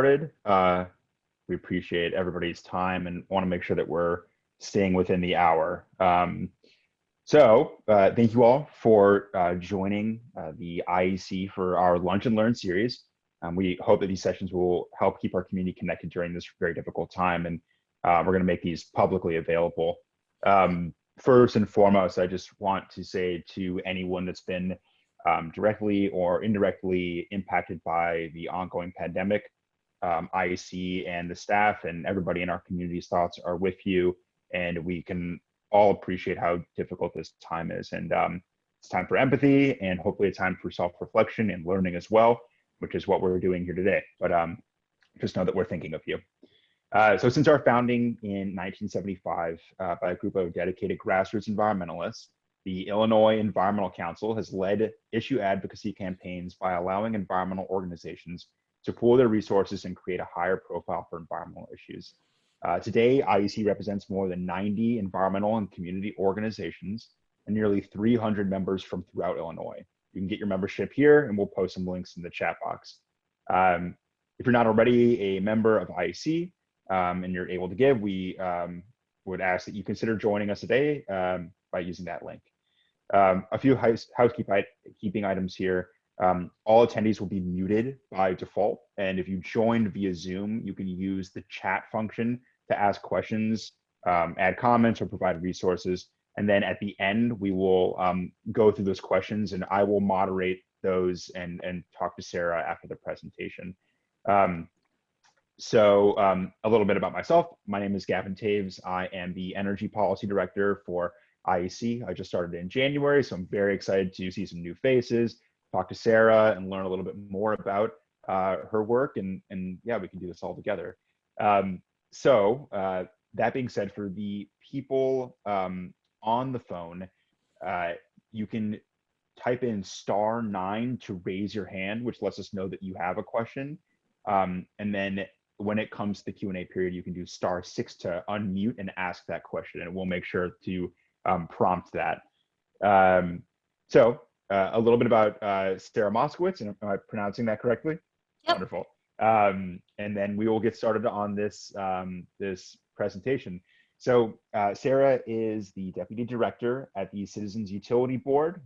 started. We appreciate everybody's time and want to make sure that we're staying within the hour. Thank you all for joining the IEC for our Lunch and Learn series. We hope that these sessions will help keep our community connected during this very difficult time, and we're going to make these publicly available. First and foremost, I just want to say to anyone that's been directly or indirectly impacted by the ongoing pandemic, IEC and the staff and everybody in our community's thoughts are with you, and we can all appreciate how difficult this time is. And it's time for empathy and hopefully a time for self-reflection and learning as well, which is what we're doing here today. But just know that we're thinking of you. So since our founding in 1975 by a group of dedicated grassroots environmentalists, the Illinois Environmental Council has led issue advocacy campaigns by allowing environmental organizations to pool their resources and create a higher profile for environmental issues. Today, IEC represents more than 90 environmental and community organizations and nearly 300 members from throughout Illinois. You can get your membership here, and we'll post some links in the chat box. If you're not already a member of IEC and you're able to give, we would ask that you consider joining us today by using that link. A few housekeeping items here. All attendees will be muted by default, and if you joined via Zoom, you can use the chat function to ask questions, add comments, or provide resources. And then at the end, we will go through those questions, and I will moderate those and talk to Sarah after the presentation. A little bit about myself. My name is Gavin Taves. I am the Energy Policy Director for IEC. I just started in January, so I'm very excited to see some new faces, talk to Sarah, and learn a little bit more about her work, and yeah, we can do this all together. That being said, for the people on the phone, you can type in *9 to raise your hand, which lets us know that you have a question. And then when it comes to the Q&A period, you can do *6 to unmute and ask that question, and we'll make sure to prompt that. A little bit about Sarah Moskowitz, and am I pronouncing that correctly? Yep. Wonderful. And then we will get started on this presentation. So Sarah is the Deputy Director at the Citizens Utility Board,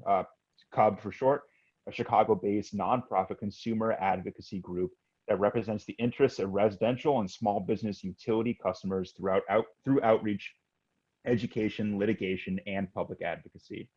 CUB for short, a Chicago-based nonprofit consumer advocacy group that represents the interests of residential and small business utility customers through outreach, education, litigation, and public advocacy.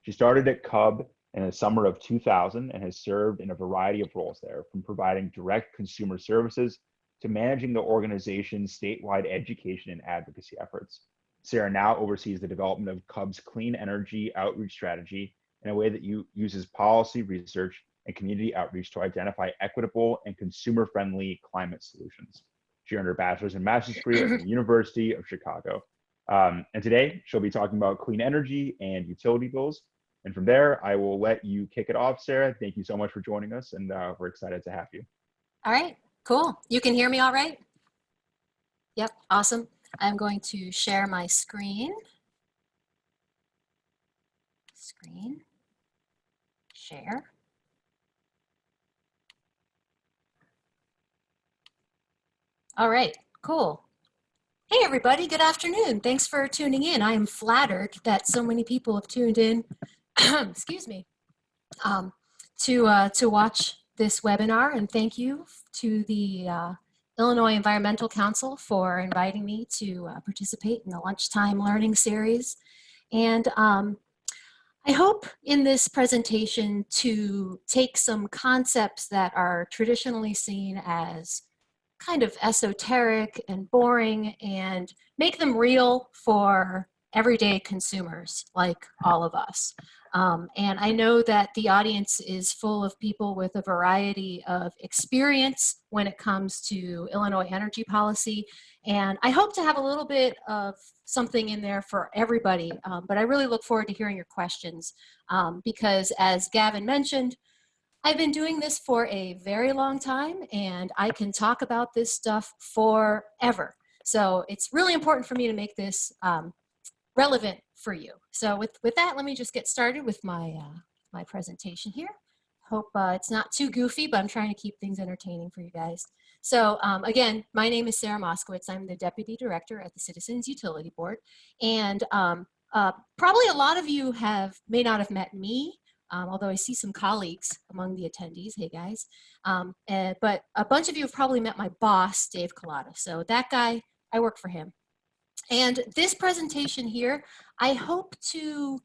She started at CUB in the summer of 2000 and has served in a variety of roles there, from providing direct consumer services to managing the organization's statewide education and advocacy efforts. Sarah now oversees the development of CUB's clean energy outreach strategy in a way that uses policy research and community outreach to identify equitable and consumer-friendly climate solutions. She earned her bachelor's and master's degree at the University of Chicago. And today, she'll be talking about clean energy and utility bills. And from there, I will let you kick it off, Sarah. Thank you so much for joining us, and we're excited to have you. All right, cool. You can hear me all right? Yep, awesome. I'm going to share my screen. Share. All right, cool. Hey everybody, good afternoon. Thanks for tuning in. I am flattered that so many people have tuned in, excuse me, to watch this webinar, and thank you to the Illinois Environmental Council for inviting me to participate in the Lunchtime Learning Series. And I hope in this presentation to take some concepts that are traditionally seen as kind of esoteric and boring and make them real for everyday consumers like all of us. And I know that the audience is full of people with a variety of experience when it comes to Illinois energy policy. And I hope to have a little bit of something in there for everybody. But I really look forward to hearing your questions because, as Gavin mentioned, I've been doing this for a very long time, and I can talk about this stuff forever. So it's really important for me to make this relevant for you. So with that, let me just get started with my, my presentation here. Hope it's not too goofy, but I'm trying to keep things entertaining for you guys. So again, my name is Sarah Moskowitz. I'm the Deputy Director at the Citizens Utility Board. And probably a lot of you may not have met me, although I see some colleagues among the attendees. Hey guys. But a bunch of you have probably met my boss, Dave Collada. So that guy, I work for him. And this presentation here, I hope to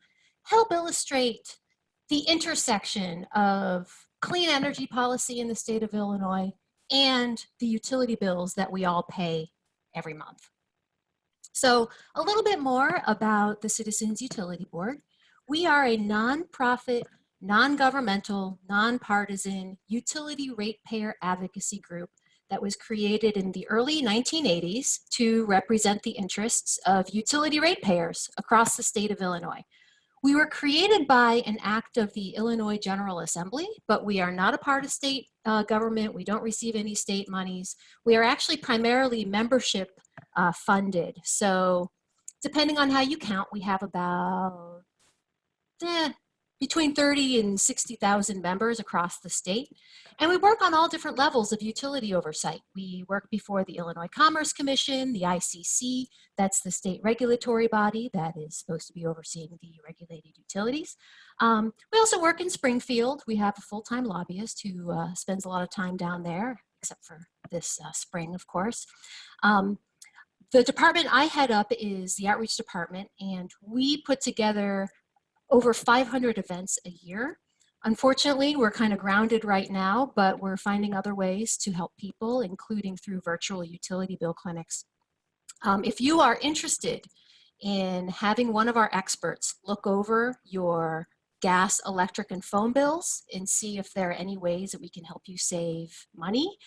help illustrate the intersection of clean energy policy in the state of Illinois and the utility bills that we all pay every month. So a little bit more about the Citizens Utility Board. We are a nonprofit, non-governmental, nonpartisan utility ratepayer advocacy group that was created in the early 1980s to represent the interests of utility ratepayers across the state of Illinois. We were created by an act of the Illinois General Assembly, but we are not a part of state government. We don't receive any state monies. We are actually primarily membership funded. So depending on how you count, we have about between 30 and 60,000 members across the state. And we work on all different levels of utility oversight. We work before the Illinois Commerce Commission, the ICC, that's the state regulatory body that is supposed to be overseeing the regulated utilities. We also work in Springfield. We have a full-time lobbyist who spends a lot of time down there, except for this spring, of course. The department I head up is the Outreach Department, and we put together over 500 events a year. Unfortunately, we're kind of grounded right now, but we're finding other ways to help people, including through virtual utility bill clinics. If you are interested in having one of our experts look over your gas, electric, and phone bills and see if there are any ways that we can help you save money,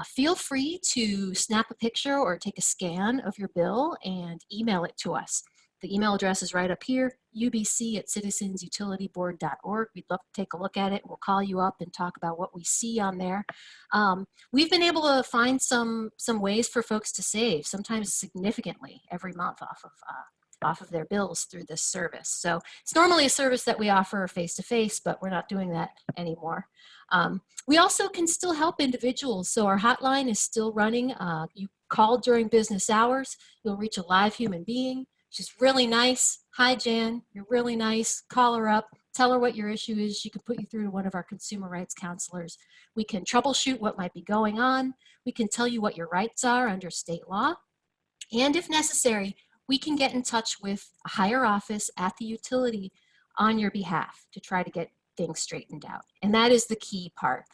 feel free to snap a picture or take a scan of your bill and email it to us. The email address is right up here, ubc@citizensutilityboard.org. We'd love to take a look at it. We'll call you up and talk about what we see on there. We've been able to find some ways for folks to save, sometimes significantly every month off of their bills through this service. So it's normally a service that we offer face-to-face, but we're not doing that anymore. We also can still help individuals. So our hotline is still running. You call during business hours, you'll reach a live human being. She's really nice. Hi, Jan, you're really nice. Call her up, tell her what your issue is. She can put you through to one of our consumer rights counselors. We can troubleshoot what might be going on. We can tell you what your rights are under state law. And if necessary, we can get in touch with a higher office at the utility on your behalf to try to get things straightened out. And that is the key part.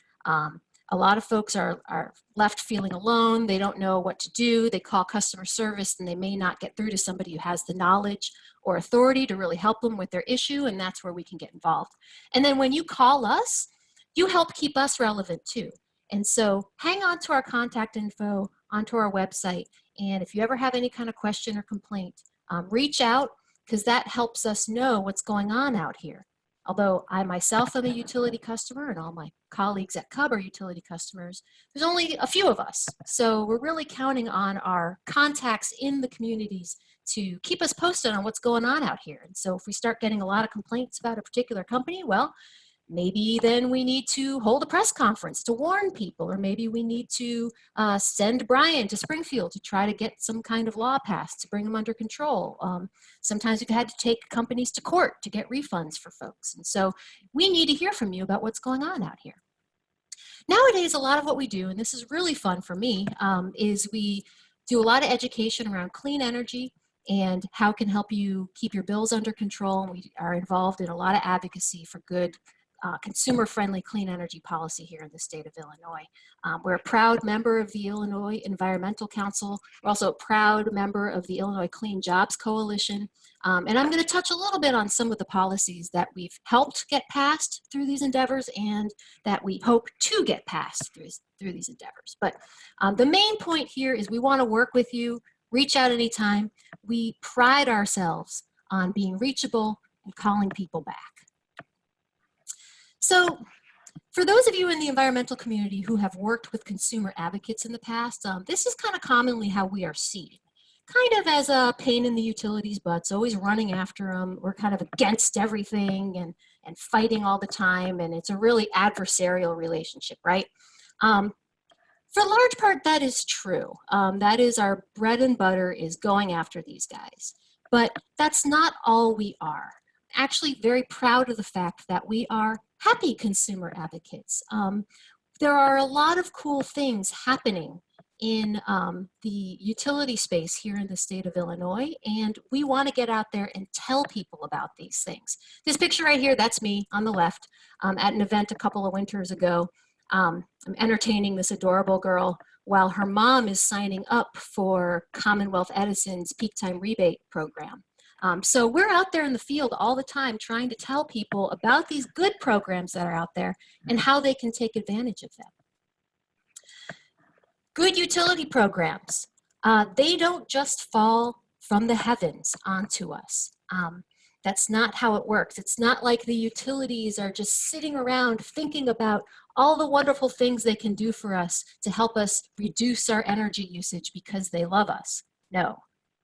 A lot of folks are left feeling alone. They don't know what to do. They call customer service and they may not get through to somebody who has the knowledge or authority to really help them with their issue, and that's where we can get involved. And then when you call us, you help keep us relevant too. And so hang on to our contact info onto our website, and if you ever have any kind of question or complaint, reach out, because that helps us know what's going on out here. Although I myself am a utility customer and all my colleagues at CUB are utility customers, there's only a few of us. So we're really counting on our contacts in the communities to keep us posted on what's going on out here. And so if we start getting a lot of complaints about a particular company, well, maybe then we need to hold a press conference to warn people, or maybe we need to send Brian to Springfield to try to get some kind of law passed to bring them under control. Sometimes we've had to take companies to court to get refunds for folks. And so we need to hear from you about what's going on out here. Nowadays, a lot of what we do, and this is really fun for me, is we do a lot of education around clean energy and how it can help you keep your bills under control. And we are involved in a lot of advocacy for good consumer-friendly clean energy policy here in the state of Illinois. We're a proud member of the Illinois Environmental Council. We're also a proud member of the Illinois Clean Jobs Coalition. And I'm going to touch a little bit on some of the policies that we've helped get passed through these endeavors and that we hope to get passed through these endeavors. But the main point here is we want to work with you. Reach out anytime. We pride ourselves on being reachable and calling people back. So for those of you in the environmental community who have worked with consumer advocates in the past, this is kind of commonly how we are seen. Kind of as a pain in the utilities butts, always running after them. We're kind of against everything and fighting all the time, and it's a really adversarial relationship, right? For a large part, that is true. That is our bread and butter, is going after these guys. But that's not all we are. Actually very proud of the fact that we are happy consumer advocates. There are a lot of cool things happening in the utility space here in the state of Illinois, and we want to get out there and tell people about these things. This picture right here, that's me on the left at an event a couple of winters ago. I'm entertaining this adorable girl while her mom is signing up for Commonwealth Edison's peak time rebate program. So we're out there in the field all the time trying to tell people about these good programs that are out there and how they can take advantage of them. Good utility programs, they don't just fall from the heavens onto us. That's not how it works. It's not like the utilities are just sitting around thinking about all the wonderful things they can do for us to help us reduce our energy usage because they love us. No,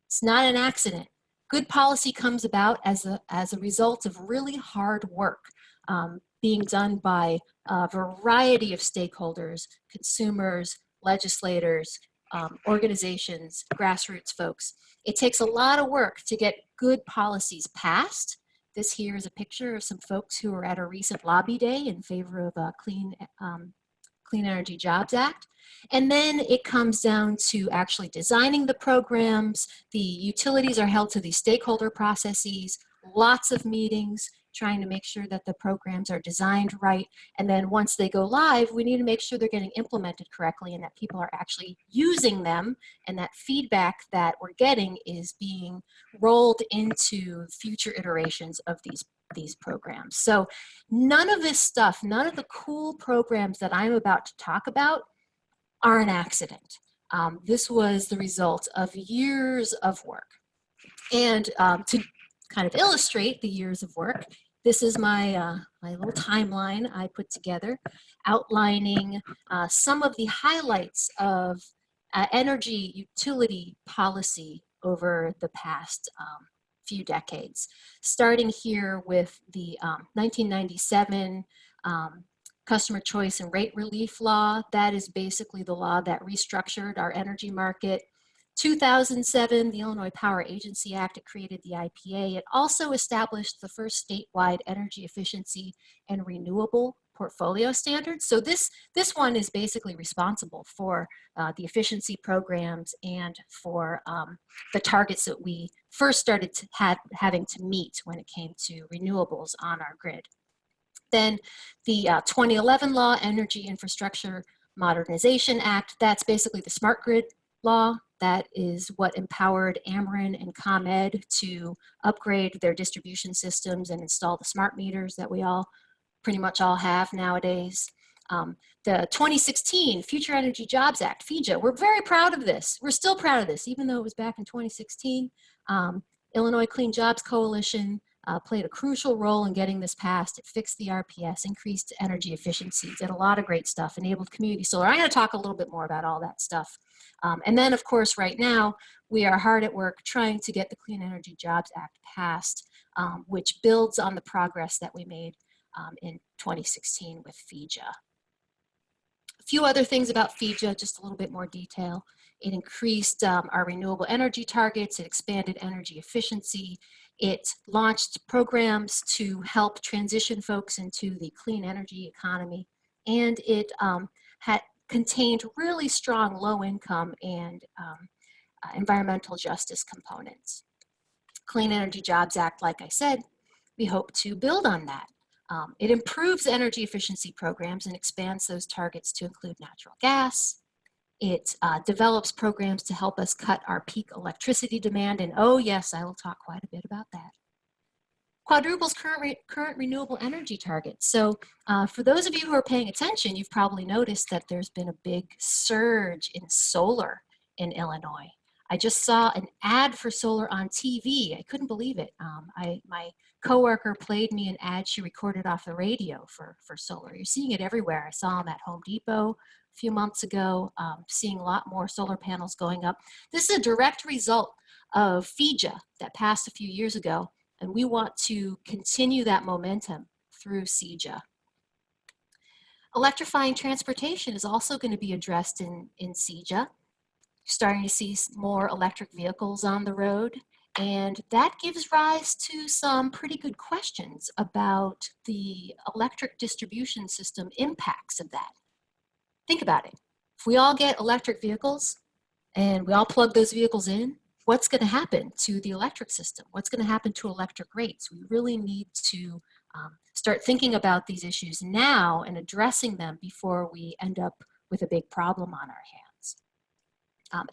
it's not an accident. Good policy comes about as a result of really hard work being done by a variety of stakeholders, consumers, legislators, organizations, grassroots folks. It takes a lot of work to get good policies passed. This here is a picture of some folks who were at a recent lobby day in favor of a Clean Energy Jobs Act. And then it comes down to actually designing the programs. The utilities are held to these stakeholder processes, lots of meetings, trying to make sure that the programs are designed right. And then once they go live, we need to make sure they're getting implemented correctly and that people are actually using them, and that feedback that we're getting is being rolled into future iterations of these programs. So none of this stuff, none of the cool programs that I'm about to talk about are an accident. This was the result of years of work. And to kind of illustrate the years of work, this is my, my little timeline I put together outlining some of the highlights of energy utility policy over the past few decades. Starting here with the 1997 Customer Choice and Rate Relief Law. That is basically the law that restructured our energy market. 2007, the Illinois Power Agency Act, it created the IPA. It also established the first statewide energy efficiency and renewable portfolio standards. So this one is basically responsible for the efficiency programs and for the targets that we first started to having to meet when it came to renewables on our grid. Then the 2011 law, Energy Infrastructure Modernization Act, that's basically the smart grid law. That is what empowered Ameren and ComEd to upgrade their distribution systems and install the smart meters that we all pretty much all have nowadays. The 2016 Future Energy Jobs Act, CEJA, we're very proud of this. We're still proud of this, even though it was back in 2016. Illinois Clean Jobs Coalition played a crucial role in getting this passed. It fixed the RPS, increased energy efficiency, did a lot of great stuff, enabled community solar. I'm going to talk a little bit more about all that stuff. And then, of course, right now, we are hard at work trying to get the Clean Energy Jobs Act passed, which builds on the progress that we made in 2016 with CEJA. A few other things about CEJA, just a little bit more detail. It increased our renewable energy targets, it expanded energy efficiency, it launched programs to help transition folks into the clean energy economy, and it had contained really strong low income and environmental justice components. Clean Energy Jobs Act, like I said, we hope to build on that. It improves energy efficiency programs and expands those targets to include natural gas. It develops programs to help us cut our peak electricity demand, and oh yes, I will talk quite a bit about that. Quadruples current renewable energy targets. So for those of you who are paying attention, you've probably noticed that there's been a big surge in solar in Illinois. I just saw an ad for solar on TV. I couldn't believe it. My coworker played me an ad she recorded off the radio for solar. You're seeing it everywhere. I saw them at Home Depot a few months ago, seeing a lot more solar panels going up. This is a direct result of CEJA that passed a few years ago, and we want to continue that momentum through CEJA. Electrifying transportation is also going to be addressed in CEJA. You're starting to see more electric vehicles on the road, and that gives rise to some pretty good questions about the electric distribution system impacts of that. Think about it. If we all get electric vehicles and we all plug those vehicles in, what's going to happen to the electric system? What's going to happen to electric rates? We really need to start thinking about these issues now and addressing them before we end up with a big problem on our hands.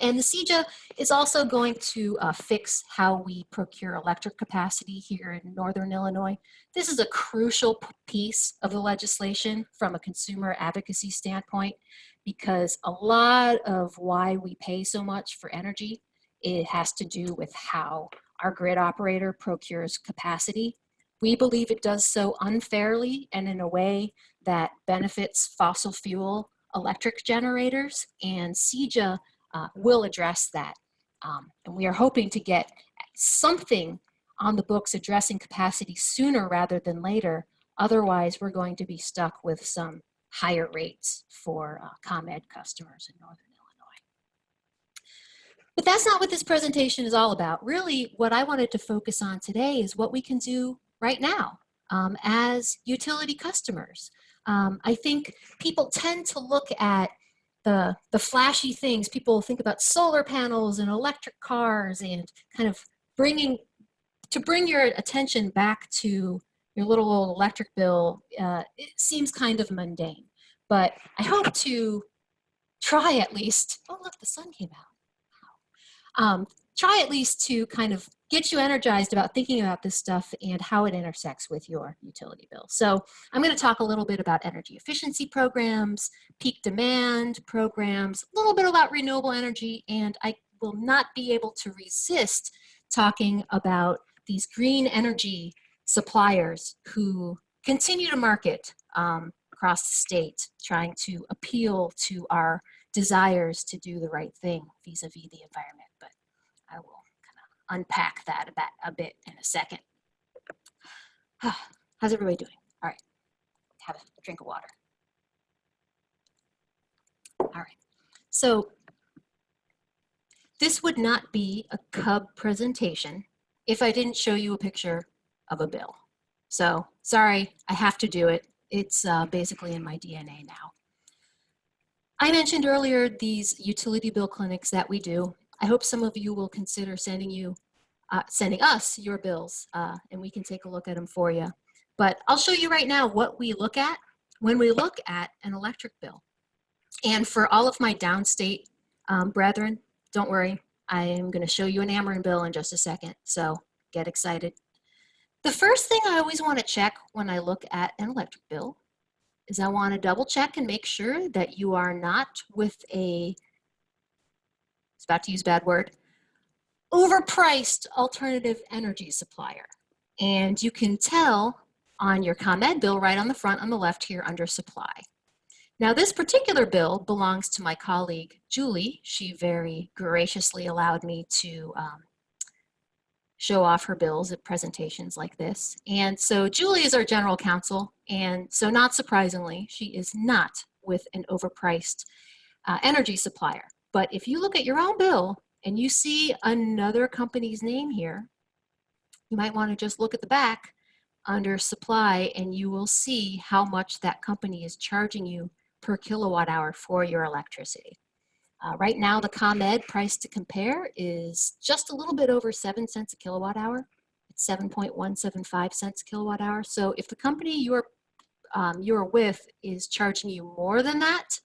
And the CEJA is also going to fix how we procure electric capacity here in Northern Illinois. This is a crucial piece of the legislation from a consumer advocacy standpoint, because a lot of why we pay so much for energy, it has to do with how our grid operator procures capacity. We believe it does so unfairly and in a way that benefits fossil fuel electric generators, and CEJA will address that. And we are hoping to get something on the books addressing capacity sooner rather than later. Otherwise, we're going to be stuck with some higher rates for ComEd customers in Northern Illinois. But that's not what this presentation is all about. Really, what I wanted to focus on today is what we can do right now as utility customers. I think people tend to look at the flashy things. People think about solar panels and electric cars and kind of bring your attention back to your little old electric bill. It seems kind of mundane, but I hope to try at least, oh look, the sun came out. Try at least to kind of get you energized about thinking about this stuff and how it intersects with your utility bill. So I'm going to talk a little bit about energy efficiency programs, peak demand programs, a little bit about renewable energy, and I will not be able to resist talking about these green energy suppliers who continue to market across the state, trying to appeal to our desires to do the right thing vis-a-vis the environment. But I will unpack that a bit in a second. How's everybody doing? All right, have a drink of water. All right, so this would not be a Cub presentation if I didn't show you a picture of a bill. So sorry, I have to do it. It's basically in my DNA now. I mentioned earlier these utility bill clinics that we do. I hope some of you will consider sending us your bills, and we can take a look at them for you. But I'll show you right now what we look at when we look at an electric bill. And for all of my downstate brethren, don't worry, I am going to show you an Ameren bill in just a second, so get excited. The first thing I always want to check when I look at an electric bill is I want to double check and make sure that you are not with a, it's about to use a bad word, overpriced alternative energy supplier. And you can tell on your ComEd bill right on the front on the left here under supply. Now this particular bill belongs to my colleague Julie. She very graciously allowed me to show off her bills at presentations like this. And so Julie is our general counsel, and so not surprisingly, she is not with an overpriced energy supplier. But if you look at your own bill and you see another company's name here, you might want to just look at the back under supply, and you will see how much that company is charging you per kilowatt hour for your electricity. Right now, the ComEd price to compare is just a little bit over 7 cents a kilowatt hour. It's 7.175 cents a kilowatt hour. So if the company you're with is charging you more than that,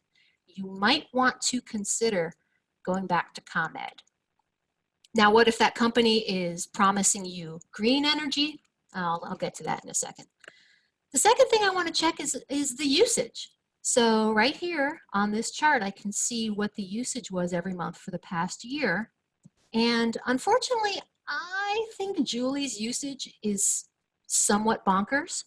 you might want to consider going back to ComEd. Now, what if that company is promising you green energy? I'll get to that in a second. The second thing I want to check is the usage. So right here on this chart, I can see what the usage was every month for the past year. And unfortunately, I think Julie's usage is somewhat bonkers.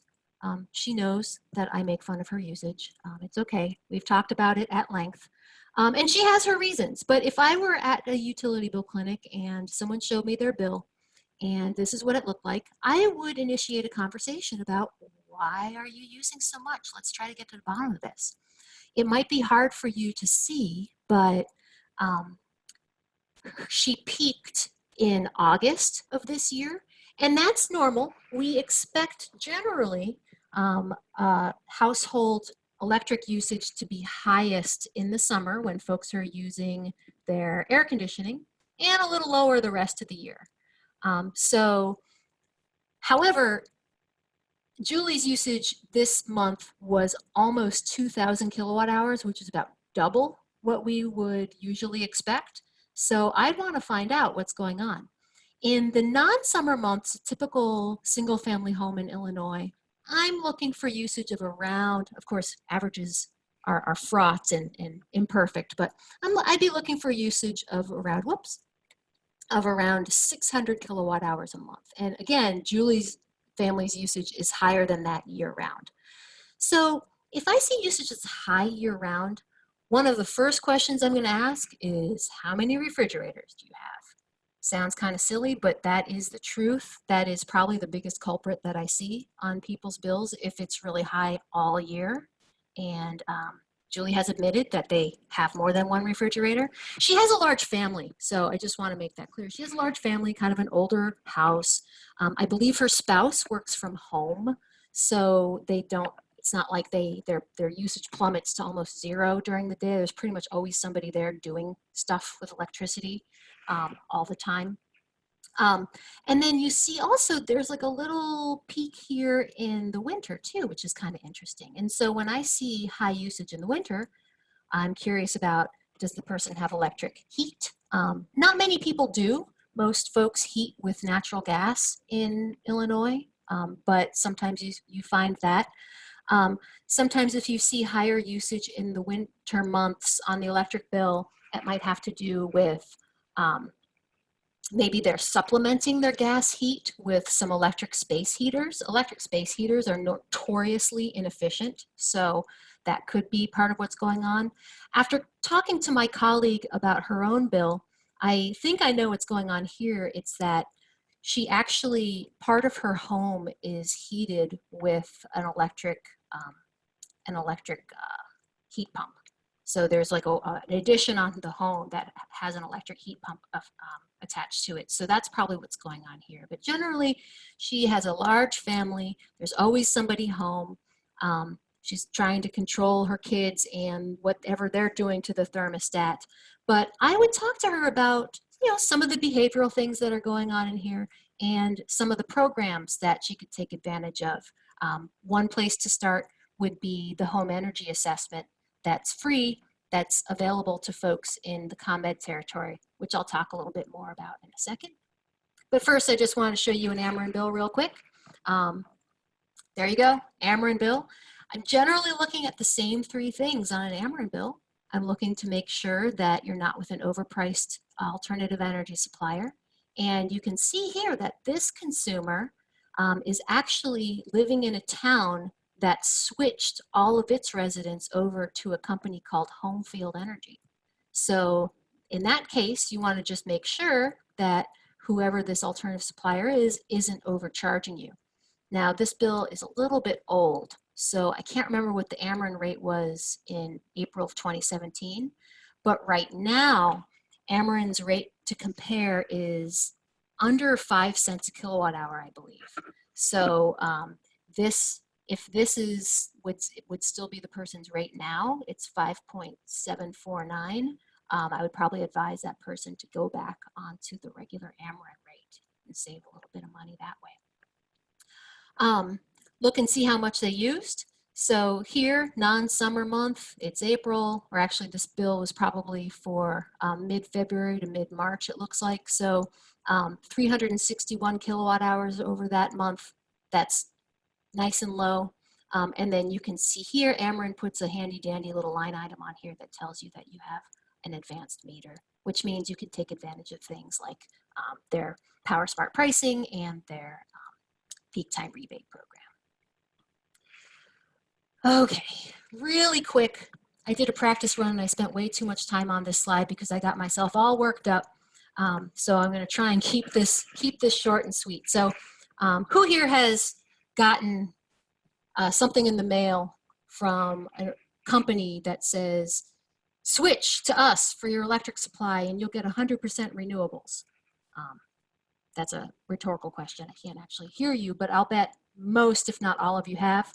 She knows that I make fun of her usage. It's okay. We've talked about it at length. And she has her reasons. But if I were at a utility bill clinic and someone showed me their bill and this is what it looked like, I would initiate a conversation about why are you using so much? Let's try to get to the bottom of this. It might be hard for you to see, but she peaked in August of this year, and that's normal. We expect generally household electric usage to be highest in the summer when folks are using their air conditioning, and a little lower the rest of the year. However, Julie's usage this month was almost 2,000 kilowatt hours, which is about double what we would usually expect. So I'd want to find out what's going on. In the non-summer months, a typical single-family home in Illinois, I'm looking for usage of around, of course, averages are fraught and imperfect, but I'd be looking for usage of around, of around 600 kilowatt hours a month. And again, Julie's family's usage is higher than that year-round. So if I see usage that's high year-round, one of the first questions I'm going to ask is, how many refrigerators do you have? Sounds kind of silly, but that is the truth. That is probably the biggest culprit that I see on people's bills if it's really high all year. And Julie has admitted that they have more than one refrigerator. She has a large family, so I just want to make that clear. She has a large family, kind of an older house. I believe her spouse works from home, so they don't, it's not like their usage plummets to almost zero during the day. There's pretty much always somebody there doing stuff with electricity all the time. And then you see also there's like a little peak here in the winter too, which is kind of interesting. And so when I see high usage in the winter, I'm curious about, does the person have electric heat? Not many people do. Most folks heat with natural gas in Illinois, but sometimes you find that. Sometimes if you see higher usage in the winter months on the electric bill, it might have to do with maybe they're supplementing their gas heat with some electric space heaters. Electric space heaters are notoriously inefficient, so that could be part of what's going on. After talking to my colleague about her own bill, I think I know what's going on here. It's that she actually, part of her home is heated with an electric heat pump. So there's like an addition on the home that has an electric heat pump attached to it. So that's probably what's going on here. But generally, she has a large family. There's always somebody home. She's trying to control her kids and whatever they're doing to the thermostat. But I would talk to her about, some of the behavioral things that are going on in here and some of the programs that she could take advantage of. One place to start would be the home energy assessment. That's free, that's available to folks in the ComEd territory, which I'll talk a little bit more about in a second. But first, I just want to show you an Ameren bill real quick. There you go, Ameren bill. I'm generally looking at the same three things on an Ameren bill. I'm looking to make sure that you're not with an overpriced alternative energy supplier. And you can see here that this consumer is actually living in a town that switched all of its residents over to a company called Home Field Energy. So in that case, you want to just make sure that whoever this alternative supplier is isn't overcharging you. Now this bill is a little bit old, so I can't remember what the Ameren rate was in April of 2017, but right now Ameren's rate to compare is under 5 cents a kilowatt hour, I believe. So if this is would still be the person's rate now, it's 5.749. I would probably advise that person to go back onto the regular Ameren rate and save a little bit of money that way. Look and see how much they used. So here, non-summer month, it's April, or actually this bill was probably for mid-February to mid-March, it looks like. So 361 kilowatt hours over that month. That's nice and low. And then you can see here, Ameren puts a handy dandy little line item on here that tells you that you have an advanced meter, which means you can take advantage of things like their Power Smart pricing and their peak time rebate program. Okay, really quick. I did a practice run and I spent way too much time on this slide because I got myself all worked up. So I'm going to try and keep this short and sweet. So who here has gotten something in the mail from a company that says, switch to us for your electric supply and you'll get 100% renewables? That's a rhetorical question. I can't actually hear you, but I'll bet most, if not all of you have.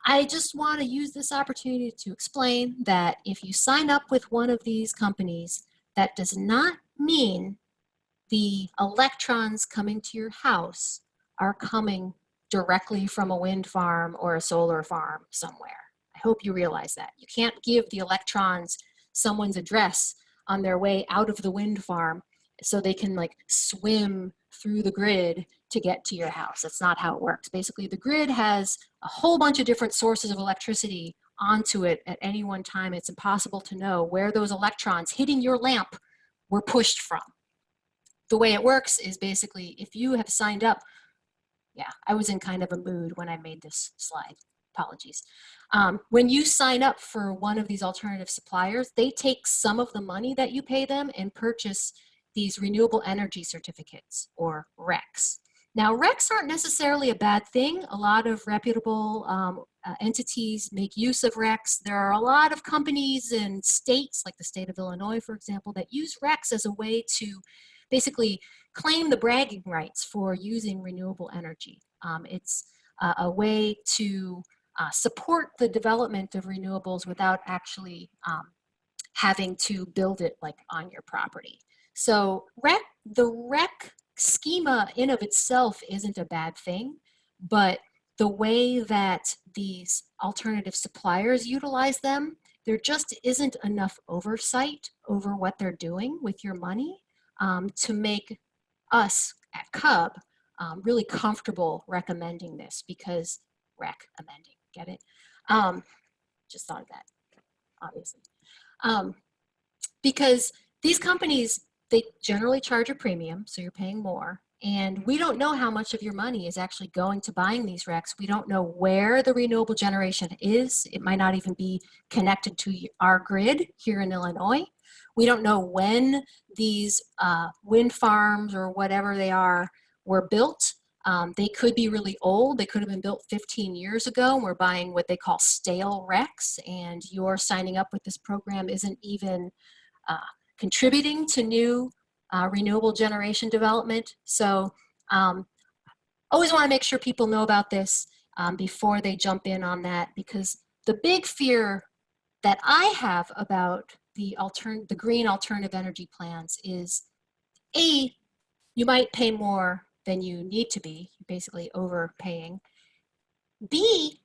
I just want to use this opportunity to explain that if you sign up with one of these companies, that does not mean the electrons coming to your house are coming directly from a wind farm or a solar farm somewhere. I hope you realize that. You can't give the electrons someone's address on their way out of the wind farm so they can like swim through the grid to get to your house. That's not how it works. Basically, the grid has a whole bunch of different sources of electricity onto it at any one time. It's impossible to know where those electrons hitting your lamp were pushed from. The way it works is basically if you have signed up, yeah, I was in kind of a mood when I made this slide. Apologies. When you sign up for one of these alternative suppliers, they take some of the money that you pay them and purchase these renewable energy certificates, or RECs. Now, RECs aren't necessarily a bad thing. A lot of reputable entities make use of RECs. There are a lot of companies and states, like the state of Illinois, for example, that use RECs as a way to basically claim the bragging rights for using renewable energy. It's a way to support the development of renewables without actually having to build it like on your property. So the REC schema in of itself isn't a bad thing, but the way that these alternative suppliers utilize them, there just isn't enough oversight over what they're doing with your money to make us at CUB really comfortable recommending this, because recommending, get it? Just thought of that, obviously. Because these companies, they generally charge a premium, so you're paying more. And we don't know how much of your money is actually going to buying these RECs. We don't know where the renewable generation is. It might not even be connected to our grid here in Illinois. We don't know when these wind farms or whatever they are were built. They could be really old. They could have been built 15 years ago. And we're buying what they call stale RECs, and your signing up with this program isn't even contributing to new renewable generation development. So always want to make sure people know about this before they jump in on that, because the big fear that I have about the green alternative energy plans is, A, you might pay more than you need to be, basically overpaying. B,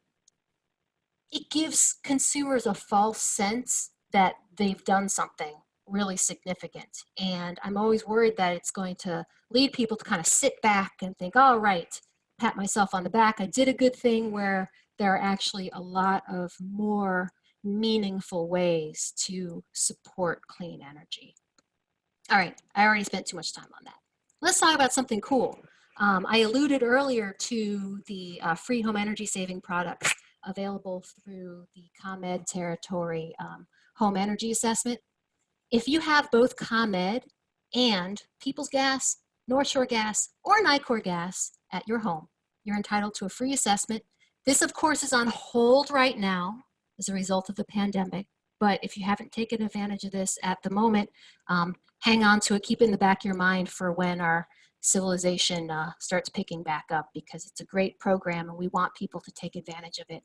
it gives consumers a false sense that they've done something really significant. And I'm always worried that it's going to lead people to kind of sit back and think, all right, pat myself on the back, I did a good thing, where there are actually a lot of more meaningful ways to support clean energy. All right, I already spent too much time on that. Let's talk about something cool. I alluded earlier to the free home energy saving products available through the ComEd territory home energy assessment. If you have both ComEd and Peoples Gas, North Shore Gas, or Nicor Gas at your home, you're entitled to a free assessment. This, of course, is on hold right now as a result of the pandemic. But if you haven't taken advantage of this at the moment, hang on to it, keep it in the back of your mind for when our civilization starts picking back up, because it's a great program and we want people to take advantage of it.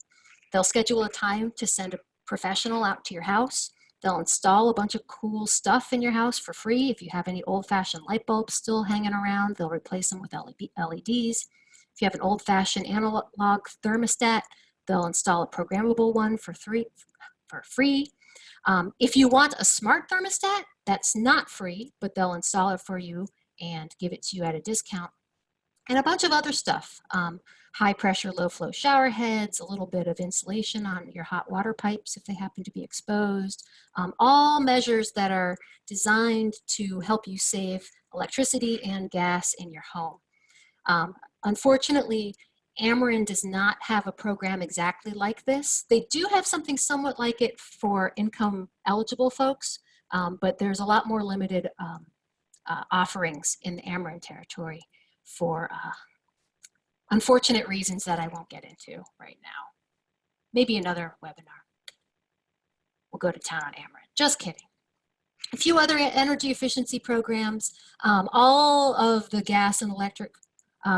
They'll schedule a time to send a professional out to your house. They'll install a bunch of cool stuff in your house for free. If you have any old-fashioned light bulbs still hanging around, they'll replace them with LEDs. If you have an old-fashioned analog thermostat, they'll install a programmable one for free. If you want a smart thermostat, that's not free, but they'll install it for you and give it to you at a discount. And a bunch of other stuff, high pressure, low flow shower heads, a little bit of insulation on your hot water pipes if they happen to be exposed, all measures that are designed to help you save electricity and gas in your home. Unfortunately, Ameren does not have a program exactly like this. They do have something somewhat like it for income eligible folks, but there's a lot more limited offerings in the Ameren territory for unfortunate reasons that I won't get into right now. Maybe another webinar. We'll go to town on Ameren. Just kidding. A few other energy efficiency programs. All of the gas and electric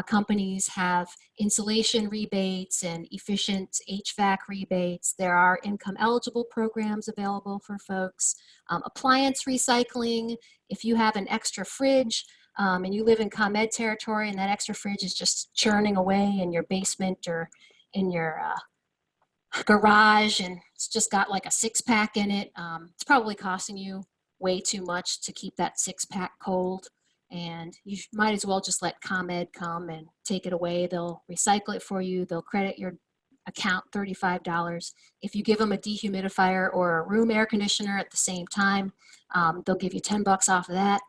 companies have insulation rebates and efficient HVAC rebates. There are income eligible programs available for folks. Appliance recycling. If you have an extra fridge and you live in ComEd territory and that extra fridge is just churning away in your basement or in your garage and it's just got like a 6-pack in it, it's probably costing you way too much to keep that 6-pack cold. And you might as well just let ComEd come and take it away. They'll recycle it for you. They'll credit your account $35. If you give them a dehumidifier or a room air conditioner at the same time, they'll give you $10 off of that.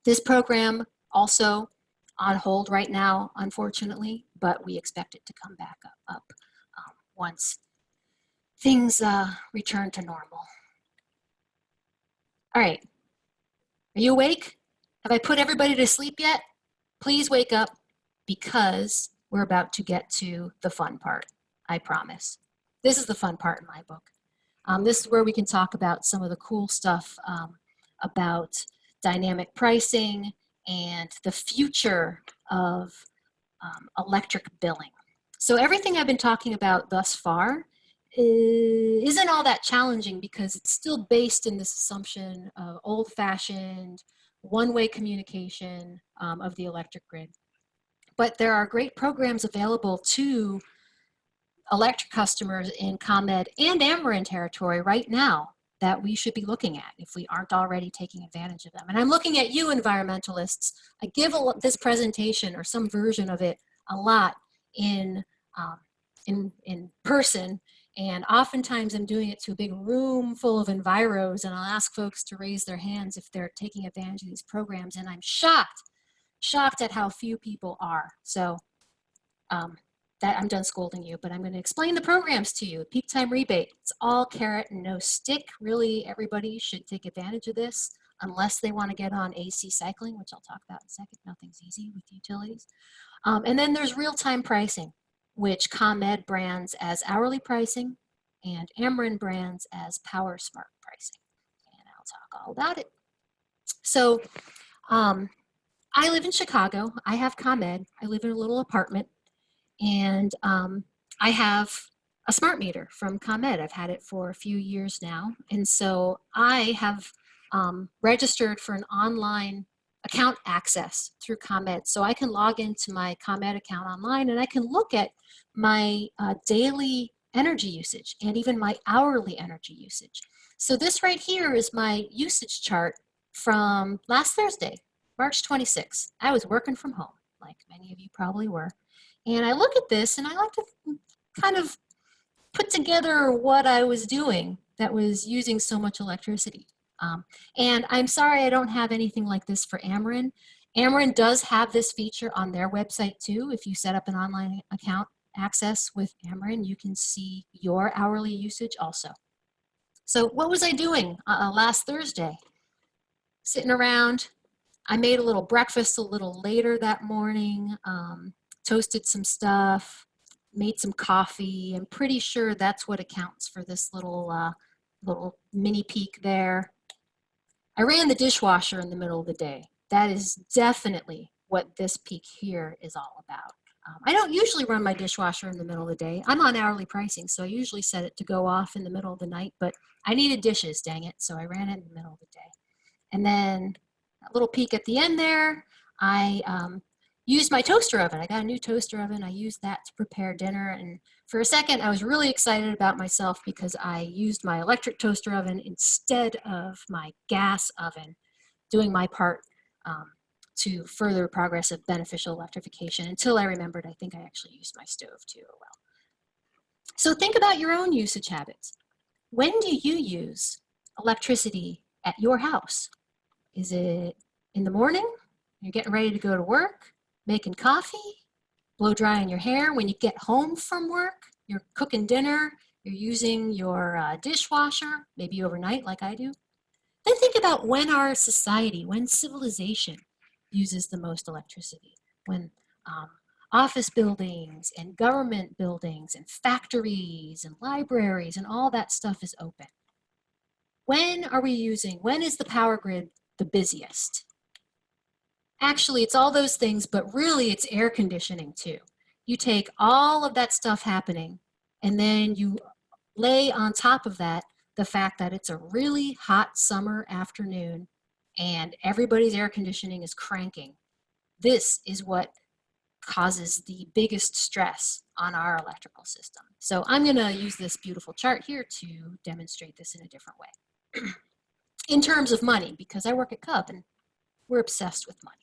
This program also on hold right now, unfortunately, but we expect it to come back up once things return to normal. All right, are you awake? Have I put everybody to sleep yet? Please wake up because we're about to get to the fun part, I promise. This is the fun part in my book. This is where we can talk about some of the cool stuff about dynamic pricing and the future of electric billing. So everything I've been talking about thus far isn't all that challenging because it's still based in this assumption of old-fashioned, one-way communication of the electric grid. But there are great programs available to electric customers in ComEd and Ameren territory right now that we should be looking at if we aren't already taking advantage of them. And I'm looking at you environmentalists. I give this presentation or some version of it a lot in person, and oftentimes I'm doing it to a big room full of enviros, and I'll ask folks to raise their hands if they're taking advantage of these programs, and I'm shocked at how few people are. So that I'm done scolding you, but I'm going to explain the programs to you. Peak time rebate, it's all carrot and no stick. Really, everybody should take advantage of this unless they want to get on AC cycling, which I'll talk about in a second. Nothing's easy with utilities. And then there's real-time pricing, which ComEd brands as hourly pricing and Ameren brands as Power Smart pricing. And I'll talk all about it. So I live in Chicago. I have ComEd. I live in a little apartment. And I have a smart meter from ComEd. I've had it for a few years now. And so I have registered for an online account access through ComEd. So I can log into my ComEd account online and I can look at my daily energy usage and even my hourly energy usage. So this right here is my usage chart from last Thursday, March 26th. I was working from home, like many of you probably were. And I look at this and I like to kind of put together what I was doing that was using so much electricity. And I'm sorry I don't have anything like this for Ameren. Ameren does have this feature on their website too. If you set up an online account access with Ameren, you can see your hourly usage also. So what was I doing last Thursday? Sitting around. I made a little breakfast a little later that morning. Toasted some stuff, made some coffee. I'm pretty sure that's what accounts for this little mini peak there. I ran the dishwasher in the middle of the day. That is definitely what this peak here is all about. I don't usually run my dishwasher in the middle of the day. I'm on hourly pricing, so I usually set it to go off in the middle of the night, but I needed dishes, dang it, so I ran it in the middle of the day. And then a little peek at the end there, I used my toaster oven. I got a new toaster oven. I used that to prepare dinner. And for a second, I was really excited about myself because I used my electric toaster oven instead of my gas oven, doing my part to further progress of beneficial electrification until I remembered I think I actually used my stove too. Well, so think about your own usage habits. When do you use electricity at your house? Is it in the morning? You're getting ready to go to work? Making coffee, blow drying your hair when you get home from work, you're cooking dinner, you're using your dishwasher, maybe overnight like I do. Then think about when our society, when civilization uses the most electricity, when office buildings and government buildings and factories and libraries and all that stuff is open. When is the power grid the busiest? Actually, it's all those things, but really it's air conditioning too. You take all of that stuff happening and then you lay on top of that the fact that it's a really hot summer afternoon and everybody's air conditioning is cranking. This is what causes the biggest stress on our electrical system. So I'm going to use this beautiful chart here to demonstrate this in a different way. In terms of money, because I work at Cub and we're obsessed with money.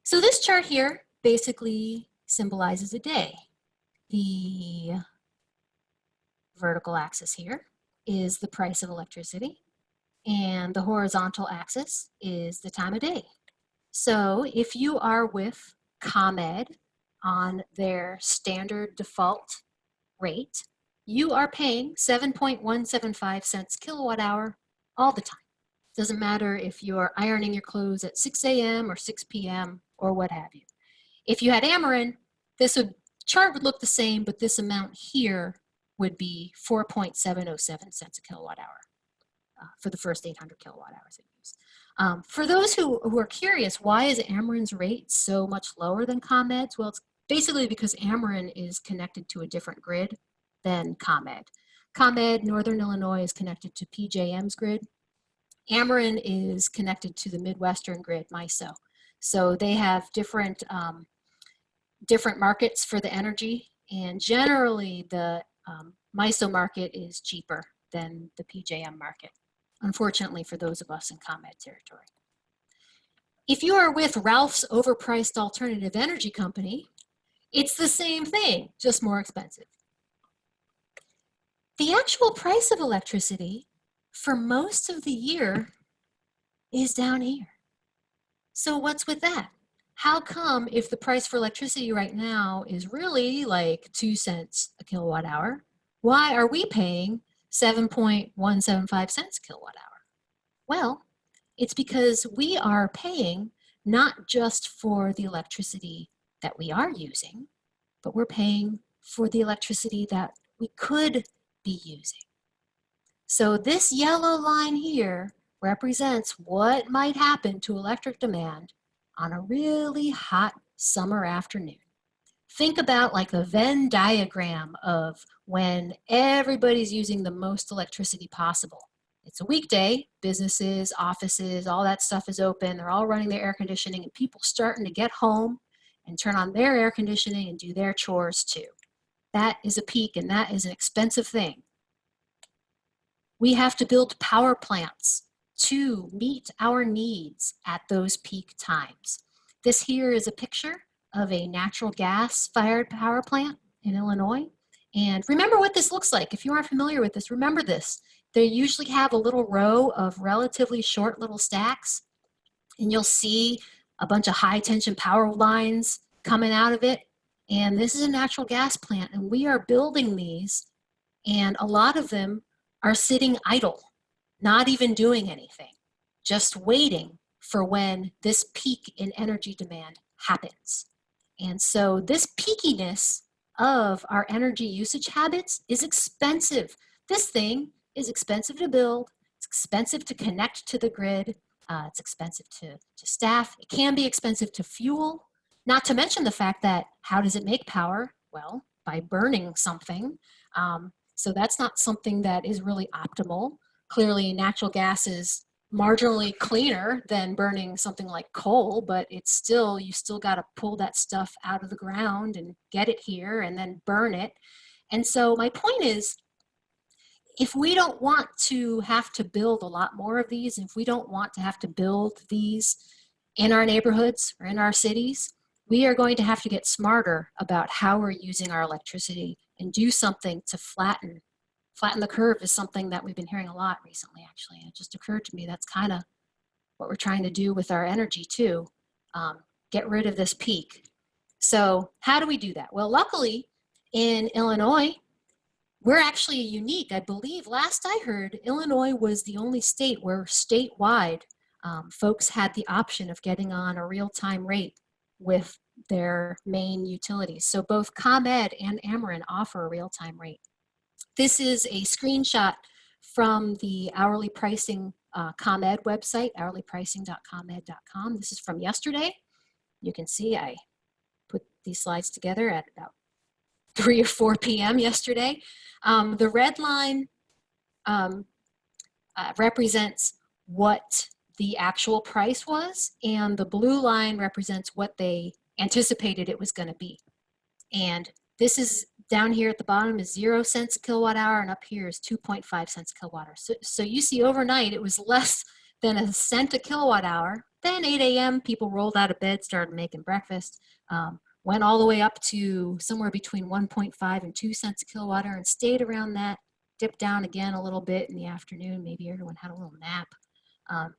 So this chart here basically symbolizes a day. The vertical axis here is the price of electricity, and the horizontal axis is the time of day. So if you are with ComEd on their standard default rate, you are paying 7.175 cents kilowatt hour all the time. Doesn't matter if you're ironing your clothes at 6 a.m. or 6 p.m. or what have you. If you had Ameren, chart would look the same, but this amount here would be 4.707 cents a kilowatt hour for the first 800 kilowatt hours I use. For those who are curious, why is Ameren's rate so much lower than ComEd's? Well, it's basically because Ameren is connected to a different grid than ComEd. ComEd, Northern Illinois, is connected to PJM's grid. Ameren is connected to the Midwestern grid, MISO. So they have different markets for the energy, and generally the MISO market is cheaper than the PJM market, unfortunately for those of us in ComEd territory. If you are with Ralph's overpriced alternative energy company, it's the same thing, just more expensive. The actual price of electricity for most of the year is down here. So what's with that? How come if the price for electricity right now is really like 2 cents a kilowatt hour, why are we paying 7.175 cents a kilowatt hour? Well, it's because we are paying not just for the electricity that we are using, but we're paying for the electricity that we could be using. So this yellow line here represents what might happen to electric demand on a really hot summer afternoon. Think about like a Venn diagram of when everybody's using the most electricity possible. It's a weekday, businesses, offices, all that stuff is open, they're all running their air conditioning, and people starting to get home and turn on their air conditioning and do their chores too. That is a peak, and that is an expensive thing. We have to build power plants to meet our needs at those peak times. This here is a picture of a natural gas fired power plant in Illinois. And remember what this looks like. If you aren't familiar with this, remember this. They usually have a little row of relatively short little stacks, and you'll see a bunch of high tension power lines coming out of it. And this is a natural gas plant, and we are building these, and a lot of them are sitting idle, not even doing anything, just waiting for when this peak in energy demand happens. And so this peakiness of our energy usage habits is expensive. This thing is expensive to build, it's expensive to connect to the grid, it's expensive to staff, it can be expensive to fuel, not to mention the fact that how does it make power? Well, by burning something. So that's not something that is really optimal. Clearly, natural gas is marginally cleaner than burning something like coal, but it's still, you still got to pull that stuff out of the ground and get it here and then burn it. And so my point is, if we don't want to have to build a lot more of these, if we don't want to have to build these in our neighborhoods or in our cities, we are going to have to get smarter about how we're using our electricity and do something to flatten the curve is something that we've been hearing a lot recently, actually. And it just occurred to me that's kind of what we're trying to do with our energy too, get rid of this peak. So how do we do that? Well, luckily in Illinois, we're actually unique. I believe last I heard, Illinois was the only state where statewide folks had the option of getting on a real-time rate with their main utilities. So both ComEd and Ameren offer a real-time rate. This is a screenshot from the hourly pricing ComEd website, hourlypricing.comed.com. This is from yesterday. You can see I put these slides together at about 3 or 4 p.m. yesterday. The red line represents what the actual price was, and the blue line represents what they anticipated it was going to be. And this is down here at the bottom is 0 cents a kilowatt hour, and up here is 2.5 cents a kilowatt hour. So you see overnight it was less than a cent a kilowatt hour. Then 8 a.m. people rolled out of bed, started making breakfast, went all the way up to somewhere between 1.5 and 2 cents a kilowatt hour and stayed around that, dipped down again a little bit in the afternoon. Maybe everyone had a little nap.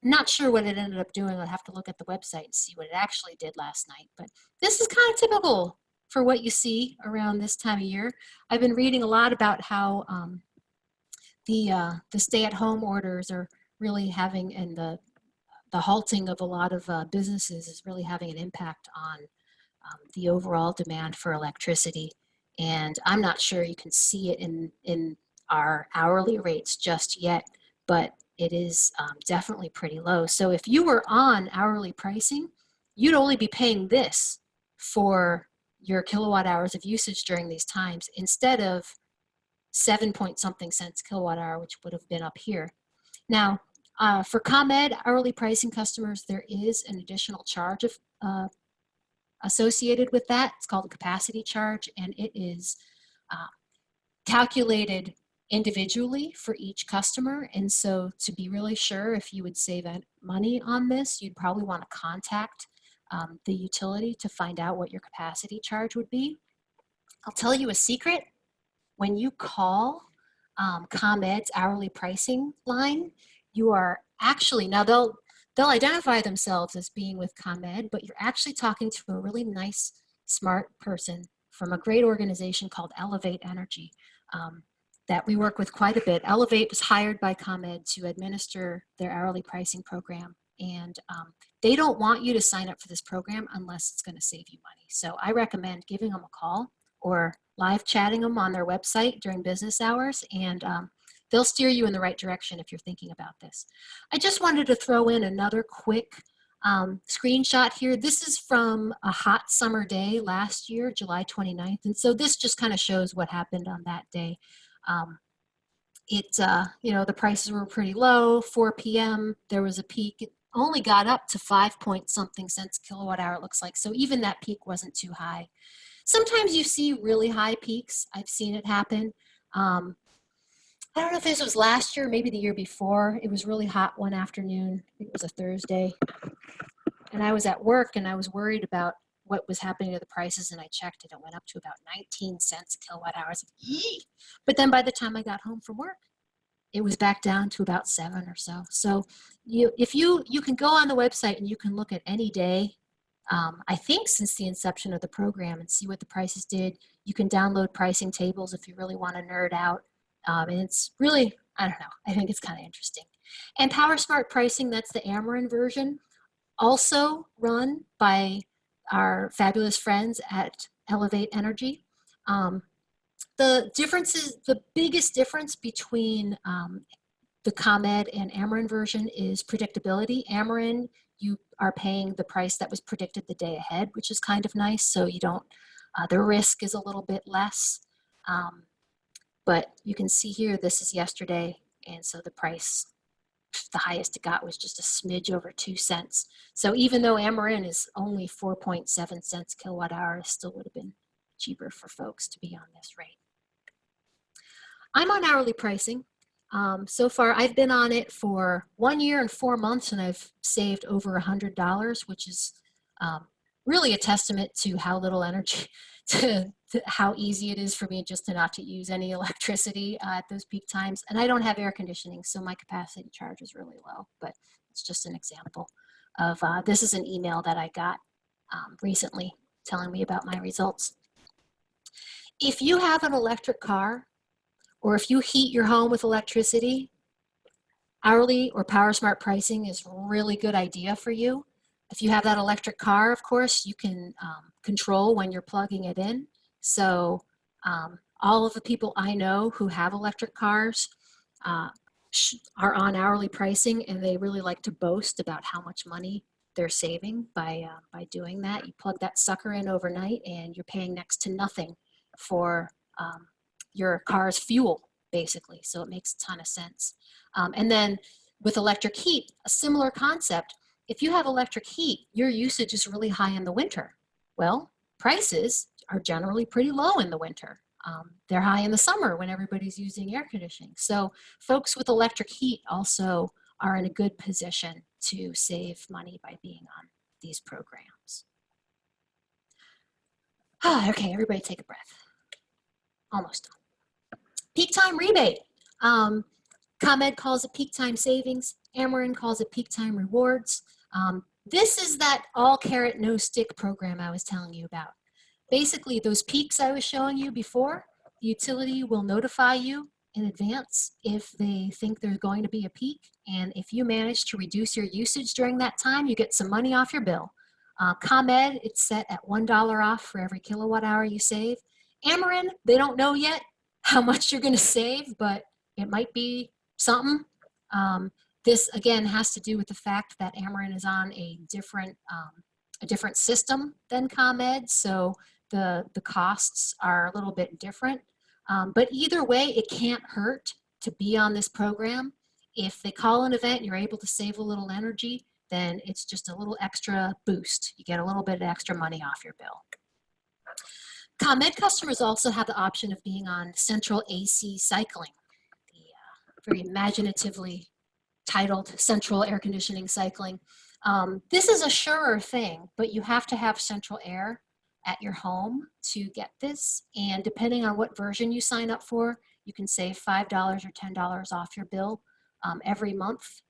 Not sure what it ended up doing. I'll have to look at the website and see what it actually did last night. But this is kind of typical for what you see around this time of year. I've been reading a lot about how the stay-at-home orders are really having, and the halting of a lot of businesses is really having an impact on the overall demand for electricity. And I'm not sure you can see it in our hourly rates just yet, but it is definitely pretty low. So if you were on hourly pricing, you'd only be paying this for your kilowatt hours of usage during these times instead of 7 point something cents kilowatt hour, which would have been up here. Now, for ComEd hourly pricing customers, there is an additional charge associated with that. It's called a capacity charge, and it is calculated individually for each customer. And so to be really sure if you would save money on this, you'd probably want to contact the utility to find out what your capacity charge would be. I'll tell you a secret. When you call ComEd's hourly pricing line, you are actually, now they'll identify themselves as being with ComEd, but you're actually talking to a really nice, smart person from a great organization called Elevate Energy that we work with quite a bit. Elevate was hired by ComEd to administer their hourly pricing program, and they don't want you to sign up for this program unless it's going to save you money. So I recommend giving them a call or live chatting them on their website during business hours, and they'll steer you in the right direction if you're thinking about this. I just wanted to throw in another quick screenshot here. This is from a hot summer day last year, July 29th. And so this just kind of shows what happened on that day. The prices were pretty low, 4 p.m. There was a peak. It only got up to 5 point something cents kilowatt hour, it looks like. So even that peak wasn't too high. Sometimes you see really high peaks. I've seen it happen. I don't know if this was last year, maybe the year before. It was really hot one afternoon. I think it was a Thursday. And I was at work and I was worried about what was happening to the prices, and I checked it. It went up to about 19 cents a kilowatt hour. But then by the time I got home from work, it was back down to about 7 or so. So if you can go on the website and you can look at any day, I think since the inception of the program, and see what the prices did. You can download pricing tables if you really want to nerd out. And it's really, I don't know, I think it's kind of interesting. And Power Smart Pricing, that's the Ameren version, also run by our fabulous friends at Elevate Energy. The biggest difference between the ComEd and Ameren version is predictability. Ameren, you are paying the price that was predicted the day ahead, which is kind of nice. So you don't, the risk is a little bit less. But you can see here, this is yesterday. And so the price, the highest it got was just a smidge over 2 cents. So even though Ameren is only 4.7 cents kilowatt hour, it still would have been cheaper for folks to be on this rate. I'm on hourly pricing. So far, I've been on it for 1 year and 4 months, and I've saved over $100, which is really a testament to how little energy, to how easy it is for me just to not to use any electricity at those peak times. And I don't have air conditioning, so my capacity charge is really low, but it's just an example of, this is an email that I got recently telling me about my results. If you have an electric car, or if you heat your home with electricity, hourly or Power Smart pricing is a really good idea for you. If you have that electric car, of course, you can control when you're plugging it in. So all of the people I know who have electric cars are on hourly pricing, and they really like to boast about how much money they're saving by doing that. You plug that sucker in overnight and you're paying next to nothing for your car's fuel, basically. So it makes a ton of sense. And then with electric heat, a similar concept. If you have electric heat, your usage is really high in the winter. Well, prices are generally pretty low in the winter. They're high in the summer when everybody's using air conditioning. So folks with electric heat also are in a good position to save money by being on these programs. Okay, everybody take a breath. Almost done. Peak time rebate. ComEd calls it peak time savings. Ameren calls it peak time rewards. This is that all carrot, no stick program I was telling you about. Basically, those peaks I was showing you before, the utility will notify you in advance if they think there's going to be a peak. And if you manage to reduce your usage during that time, you get some money off your bill. ComEd, it's set at $1 off for every kilowatt hour you save. Ameren, they don't know yet how much you're going to save, but it might be something. This, again, has to do with the fact that Ameren is on a different system than ComEd, so the costs are a little bit different. But either way, it can't hurt to be on this program. If they call an event and you're able to save a little energy, then it's just a little extra boost. You get a little bit of extra money off your bill. ComEd customers also have the option of being on central AC cycling, the very imaginatively titled central air conditioning cycling. This is a surer thing, but you have to have central air at your home to get this. And depending on what version you sign up for, you can save $5 or $10 off your bill every month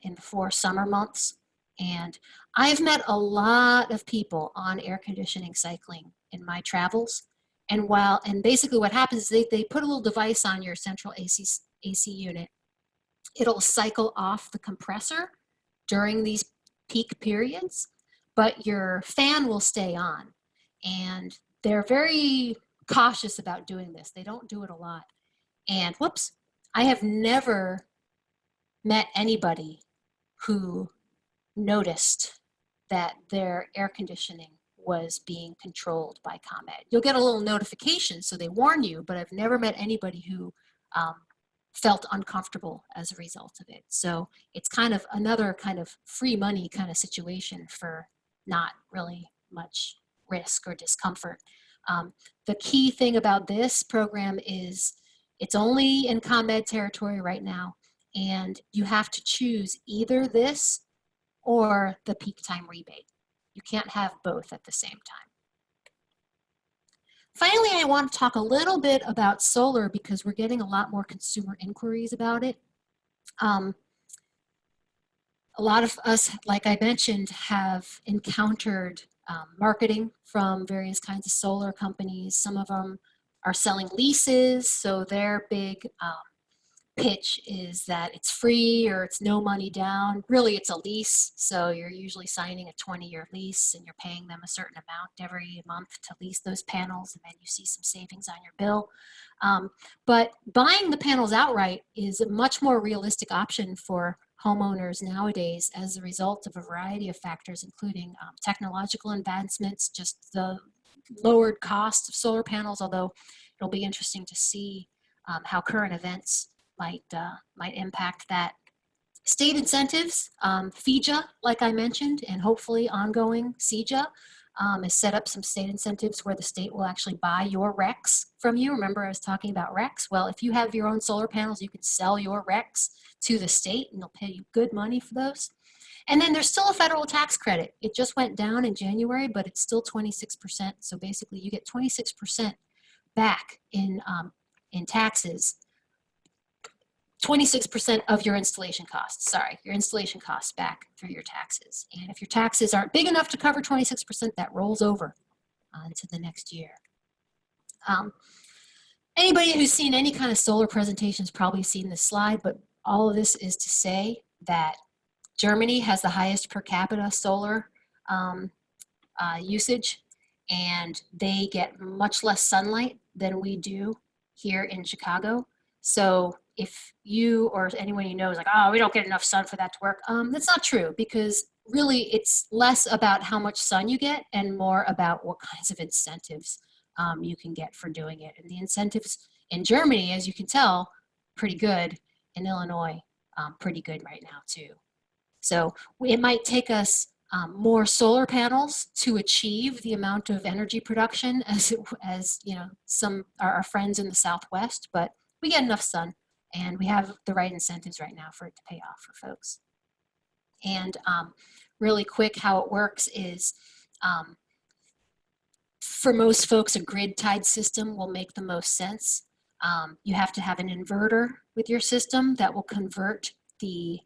in the 4 summer months. And I've met a lot of people on air conditioning cycling in my travels. And basically what happens is they put a little device on your central AC unit. It'll cycle off the compressor during these peak periods, but your fan will stay on. And they're very cautious about doing this. They don't do it a lot. And whoops, I have never met anybody who noticed that their air conditioning was being controlled by ComEd. You'll get a little notification, so they warn you, but I've never met anybody who felt uncomfortable as a result of it. So it's kind of another kind of free money kind of situation for not really much risk or discomfort. The key thing about this program is it's only in ComEd territory right now, and you have to choose either this or the peak time rebate. You can't have both at the same time. Finally, I want to talk a little bit about solar because we're getting a lot more consumer inquiries about it. A lot of us, like I mentioned, have encountered marketing from various kinds of solar companies. Some of them are selling leases, so their big pitch is that it's free or it's no money down. Really, it's a lease, so you're usually signing a 20-year lease and you're paying them a certain amount every month to lease those panels, and then you see some savings on your bill. But buying the panels outright is a much more realistic option for homeowners nowadays as a result of a variety of factors, including technological advancements, just the lowered cost of solar panels, although it'll be interesting to see how current events might impact that. State incentives, CEJA, like I mentioned, and hopefully ongoing CEJA has set up some state incentives where the state will actually buy your RECs from you. Remember I was talking about RECs? Well, if you have your own solar panels, you can sell your RECs to the state and they'll pay you good money for those. And then there's still a federal tax credit. It just went down in January, but it's still 26%. So basically you get 26% back in taxes. 26% of your installation costs, your installation costs back through your taxes. And if your taxes aren't big enough to cover 26%, that rolls over into the next year. Anybody who's seen any kind of solar presentation has probably seen this slide, but all of this is to say that Germany has the highest per capita solar usage, and they get much less sunlight than we do here in Chicago. So if you or anyone you know is like, oh, we don't get enough sun for that to work, that's not true, because really it's less about how much sun you get and more about what kinds of incentives you can get for doing it. And the incentives in Germany, as you can tell, pretty good. In Illinois, pretty good right now too. So it might take us more solar panels to achieve the amount of energy production as you know, some our friends in the Southwest, but we get enough sun and we have the right incentives right now for it to pay off for folks. And really quick, how it works is for most folks, a grid-tied system will make the most sense. You have to have an inverter with your system that will convert the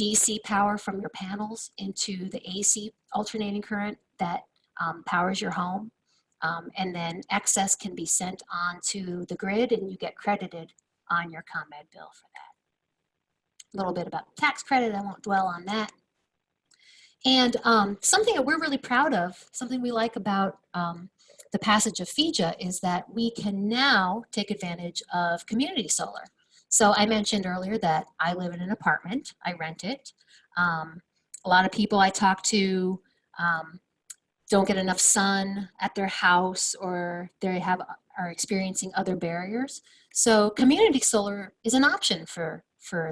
DC power from your panels into the AC alternating current that powers your home. And then excess can be sent onto the grid and you get credited on your ComEd bill for that. A little bit about tax credit, I won't dwell on that. And something that we're really proud of, something we like about the passage of CEJA is that we can now take advantage of community solar. So I mentioned earlier that I live in an apartment, I rent it. A lot of people I talk to don't get enough sun at their house, or they are experiencing other barriers. So community solar is an option for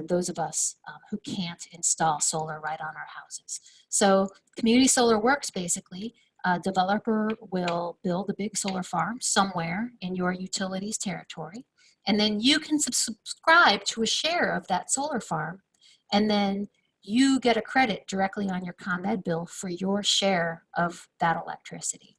those of us who can't install solar right on our houses. So community solar works basically. A developer will build a big solar farm somewhere in your utilities territory, and then you can subscribe to a share of that solar farm, and then you get a credit directly on your ComEd bill for your share of that electricity.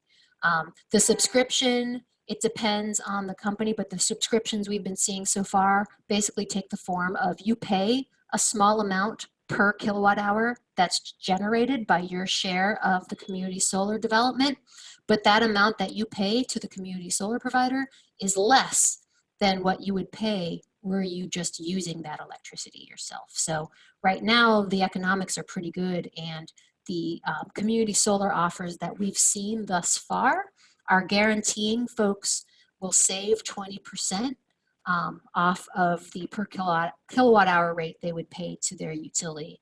The subscription, it depends on the company, but the subscriptions we've been seeing so far basically take the form of you pay a small amount per kilowatt hour that's generated by your share of the community solar development, but that amount that you pay to the community solar provider is less than what you would pay were you just using that electricity yourself. So right now the economics are pretty good, and the community solar offers that we've seen thus far are guaranteeing folks will save 20% off of the per kilowatt hour rate they would pay to their utility.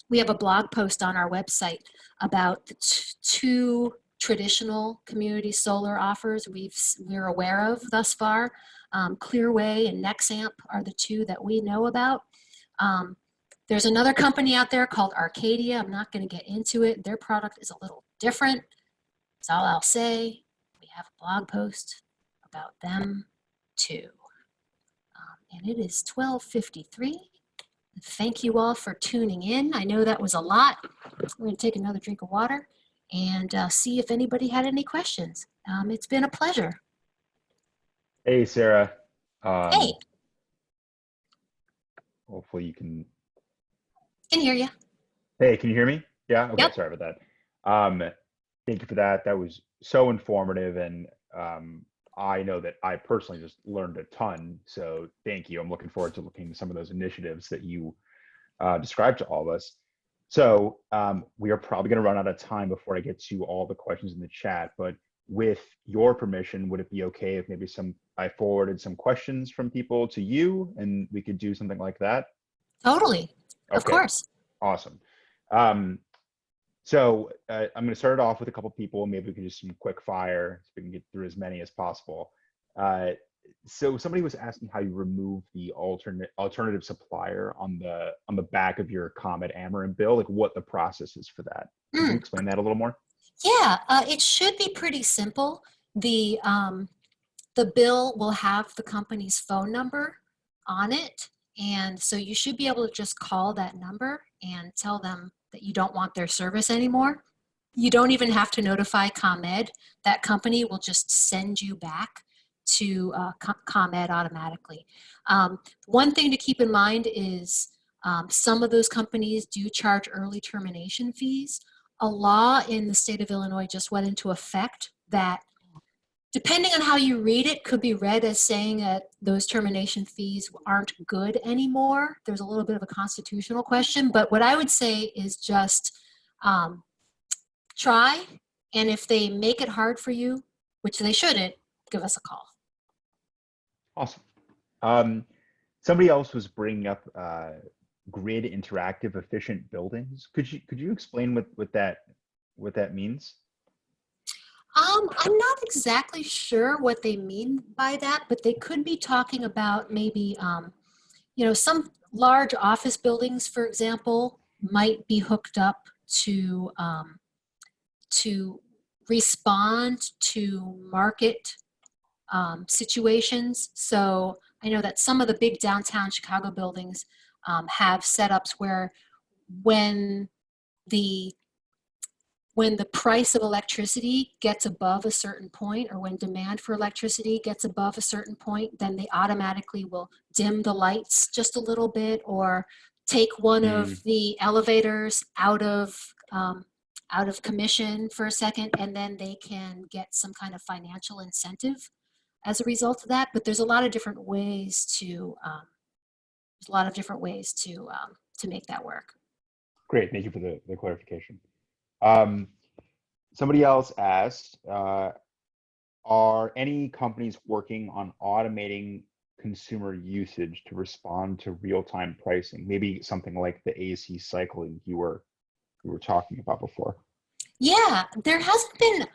We have a blog post on our website about the two traditional community solar offers we're aware of thus far. Clearway and Nexamp are the two that we know about. There's another company out there called Arcadia. I'm not going to get into it. Their product is a little different. That's all I'll say. We have a blog post about them too. And it is 12:53. Thank you all for tuning in. I know that was a lot. We're going to take another drink of water and see if anybody had any questions. It's been a pleasure. Hey, Sarah. Hey. Hopefully you can hear you. Hey, can you hear me? Yeah? Okay, yep. Sorry about that. Thank you for that. That was so informative, and I know that I personally just learned a ton, so thank you. I'm looking forward to looking at some of those initiatives that you described to all of us. So we are probably going to run out of time before I get to all the questions in the chat, but with your permission, would it be okay if maybe I forwarded some questions from people to you and we could do something like that? Totally. Okay. Of course. Awesome. So I'm going to start it off with a couple people. Maybe we can do some quick fire so we can get through as many as possible. So somebody was asking how you remove the alternative supplier on the back of your ComEd Ameren bill, like what the process is for that. Can you explain that a little more? Yeah, it should be pretty simple. The bill will have the company's phone number on it, and so you should be able to just call that number and tell them that you don't want their service anymore. You don't even have to notify ComEd. That company will just send you back to ComEd automatically. One thing to keep in mind is some of those companies do charge early termination fees. A law in the state of Illinois just went into effect that, depending on how you read it, could be read as saying that those termination fees aren't good anymore. There's a little bit of a constitutional question, but what I would say is just try, and if they make it hard for you, which they shouldn't, give us a call. Awesome. Somebody else was bringing up grid interactive efficient buildings. Could you explain what that means? I'm not exactly sure what they mean by that, but they could be talking about maybe, some large office buildings, for example, might be hooked up to respond to market situations. So I know that some of the big downtown Chicago buildings have setups where when the price of electricity gets above a certain point, or when demand for electricity gets above a certain point, then they automatically will dim the lights just a little bit, or take one of the elevators out of commission for a second, and then they can get some kind of financial incentive as a result of that. But there's a lot of different ways to make that work. Great, thank you for the clarification. Somebody else asked, are any companies working on automating consumer usage to respond to real-time pricing? Maybe something like the AC cycling you were talking about before. Yeah, there hasn't been,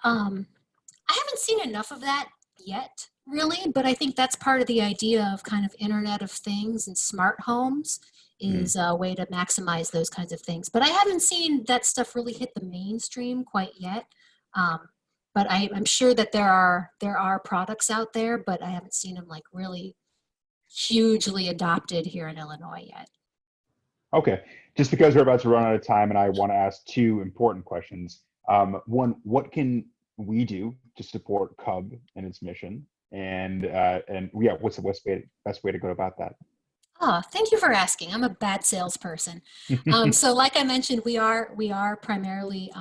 I haven't seen enough of that yet, really, but I think that's part of the idea of kind of Internet of Things and smart homes, is a way to maximize those kinds of things. But I haven't seen that stuff really hit the mainstream quite yet. But I'm sure that there are products out there, but I haven't seen them like really hugely adopted here in Illinois yet. Okay, just because we're about to run out of time and I want to ask two important questions. One, what can we do to support CUB and its mission? And yeah, what's the best way to go about that? Oh, thank you for asking. I'm a bad salesperson. So like I mentioned, we are primarily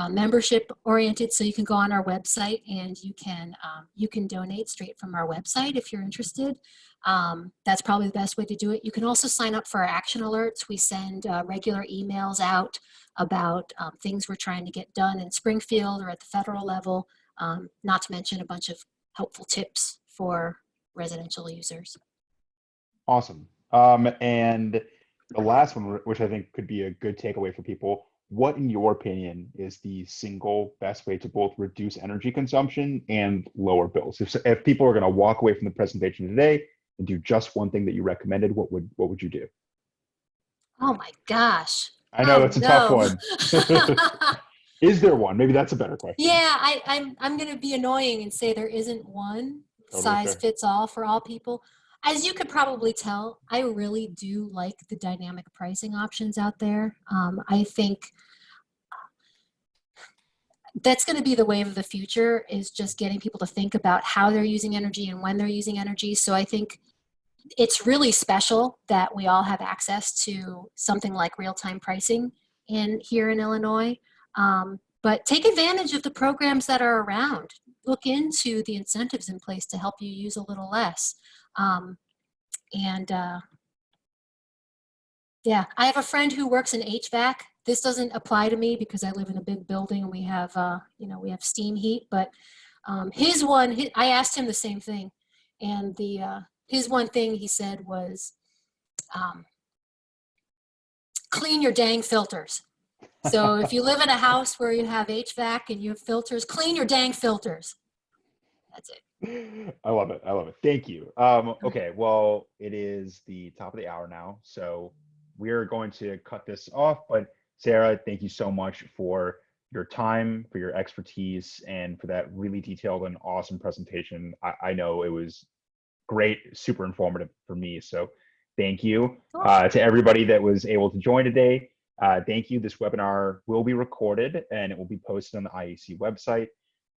membership oriented. So you can go on our website and you can donate straight from our website if you're interested. That's probably the best way to do it. You can also sign up for our action alerts. We send regular emails out about things we're trying to get done in Springfield or at the federal level, not to mention a bunch of helpful tips for residential users. Awesome. And the last one, which I think could be a good takeaway for people, what, in your opinion, is the single best way to both reduce energy consumption and lower bills? If people are going to walk away from the presentation today and do just one thing that you recommended, what would you do? Oh my gosh. I know that's a tough one. Is there one? Maybe that's a better question. Yeah, I'm going to be annoying and say there isn't one size fits all for all people. As you could probably tell, I really do like the dynamic pricing options out there. I think that's going to be the wave of the future, is just getting people to think about how they're using energy and when they're using energy. So I think it's really special that we all have access to something like real-time pricing here in Illinois. But take advantage of the programs that are around. Look into the incentives in place to help you use a little less. Yeah, I have a friend who works in HVAC. This doesn't apply to me because I live in a big building and we have, we have steam heat. But I asked him the same thing, and his one thing he said was, clean your dang filters. So if you live in a house where you have HVAC and you have filters, clean your dang filters. That's it. I love it. I love it. Thank you. Okay, well, it is the top of the hour now, so we're going to cut this off. But Sarah, thank you so much for your time, for your expertise, and for that really detailed and awesome presentation. I know it was great, super informative for me. So thank you. To everybody that was able to join today, thank you. This webinar will be recorded and it will be posted on the IEC website.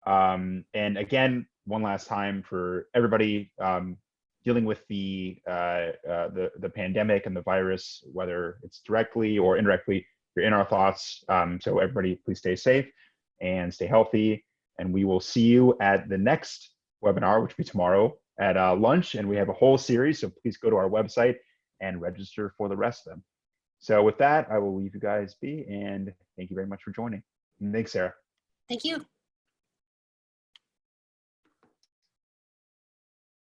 And again, one last time for everybody dealing with the pandemic and the virus, whether it's directly or indirectly, you're in our thoughts. So everybody, please stay safe and stay healthy. And we will see you at the next webinar, which will be tomorrow at lunch. And we have a whole series, so please go to our website and register for the rest of them. So with that, I will leave you guys be, and thank you very much for joining. Thanks, Sarah. Thank you.